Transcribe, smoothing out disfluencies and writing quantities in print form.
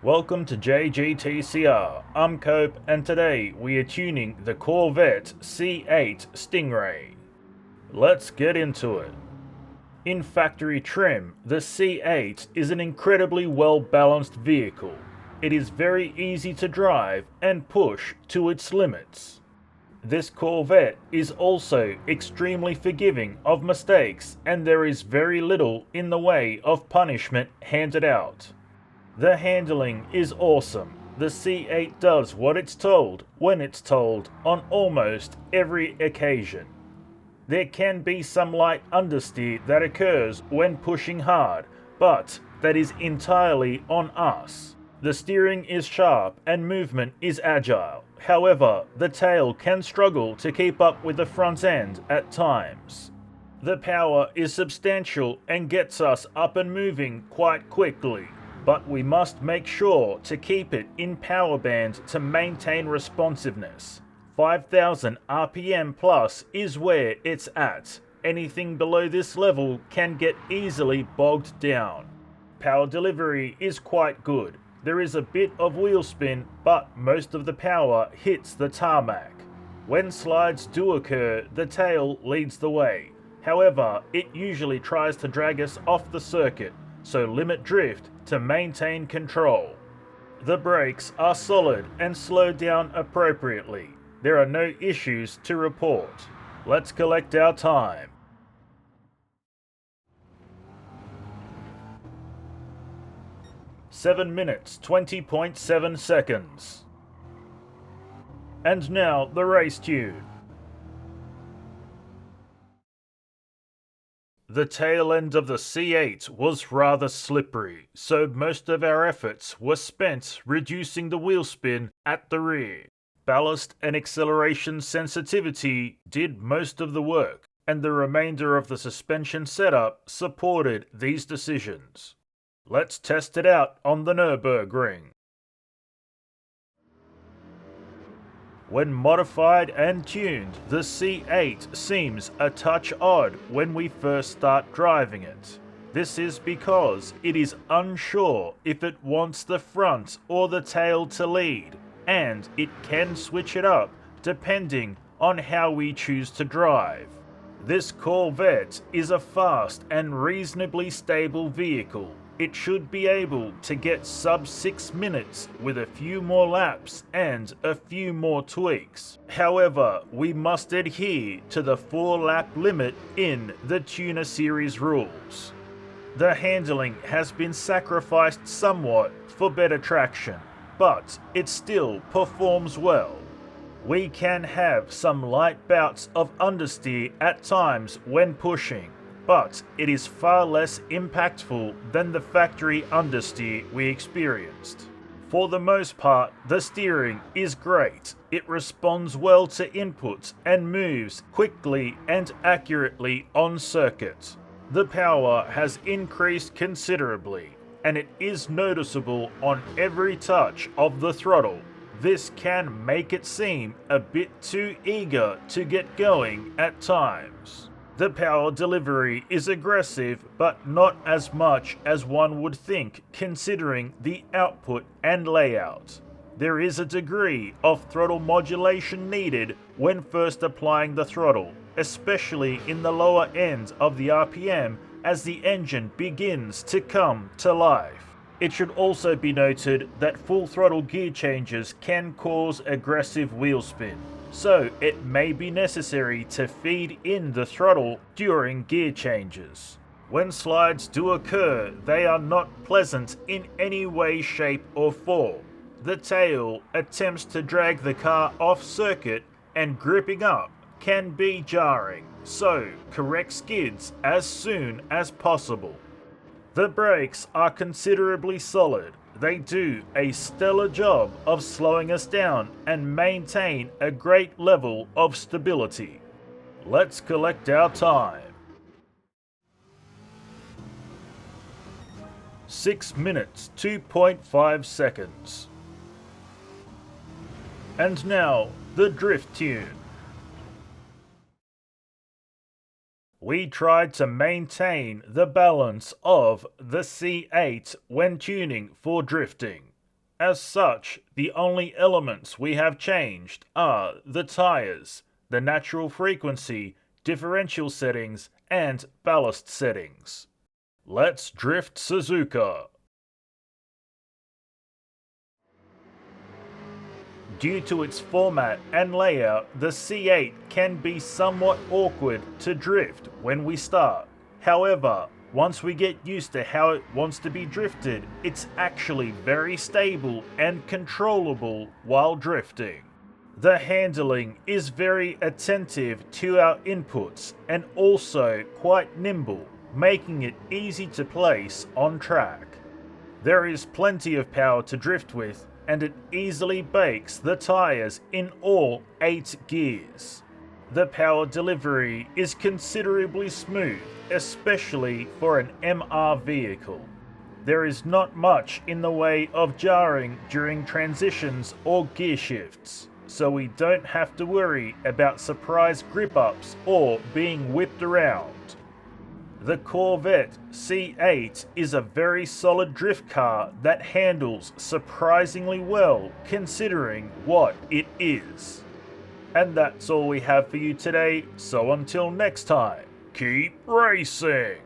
Welcome to JGTCR, I'm Cope, and today we are tuning the Corvette C8 Stingray. Let's get into it. In factory trim, the C8 is an incredibly well-balanced vehicle. It is very easy to drive and push to its limits. This Corvette is also extremely forgiving of mistakes, and there is very little in the way of punishment handed out. The handling is awesome. The C8 does what it's told, when it's told, on almost every occasion. There can be some light understeer that occurs when pushing hard, but that is entirely on us. The steering is sharp and movement is agile. However, the tail can struggle to keep up with the front end at times. The power is substantial and gets us up and moving quite quickly, but we must make sure to keep it in power band to maintain responsiveness. 5,000 RPM plus is where it's at. Anything below this level can get easily bogged down. Power delivery is quite good. There is a bit of wheel spin, but most of the power hits the tarmac. When slides do occur, the tail leads the way. However, it usually tries to drag us off the circuit, so limit drift to maintain control. The brakes are solid and slow down appropriately. There are no issues to report. Let's collect our time. Seven minutes, 20.7 seconds. And now the race tune. The tail end of the C8 was rather slippery, so most of our efforts were spent reducing the wheel spin at the rear. Ballast and acceleration sensitivity did most of the work, and the remainder of the suspension setup supported these decisions. Let's test it out on the Nürburgring. When modified and tuned, the C8 seems a touch odd when we first start driving it. This is because it is unsure if it wants the front or the tail to lead, and it can switch it up depending on how we choose to drive. This Corvette is a fast and reasonably stable vehicle. It should be able to get sub 6 minutes with a few more laps and a few more tweaks. However, we must adhere to the 4-lap limit in the Tuner Series rules. The handling has been sacrificed somewhat for better traction, but it still performs well. We can have some light bouts of understeer at times when pushing, but it is far less impactful than the factory understeer we experienced. For the most part, the steering is great. It responds well to inputs and moves quickly and accurately on circuit. The power has increased considerably, and it is noticeable on every touch of the throttle. This can make it seem a bit too eager to get going at times. The power delivery is aggressive, but not as much as one would think considering the output and layout. There is a degree of throttle modulation needed when first applying the throttle, especially in the lower end of the RPM as the engine begins to come to life. It should also be noted that full throttle gear changes can cause aggressive wheel spin, so it may be necessary to feed in the throttle during gear changes. When slides do occur, they are not pleasant in any way, shape or form. The tail attempts to drag the car off circuit, and gripping up can be jarring, so correct skids as soon as possible. The brakes are considerably solid. They do a stellar job of slowing us down and maintain a great level of stability. Let's collect our time. 6 minutes, 2.5 seconds. And now, the drift tune. We tried to maintain the balance of the C8 when tuning for drifting. As such, the only elements we have changed are the tyres, the natural frequency, differential settings, and ballast settings. Let's drift Suzuka. Due to its format and layout, the C8 can be somewhat awkward to drift when we start. However, once we get used to how it wants to be drifted, it's actually very stable and controllable while drifting. The handling is very attentive to our inputs and also quite nimble, making it easy to place on track. There is plenty of power to drift with, and it easily bakes the tyres in all 8 gears. The power delivery is considerably smooth, especially for an MR vehicle. There is not much in the way of jarring during transitions or gear shifts, so we don't have to worry about surprise grip ups or being whipped around. The Corvette C8 is a very solid drift car that handles surprisingly well considering what it is. And that's all we have for you today, so until next time, keep racing!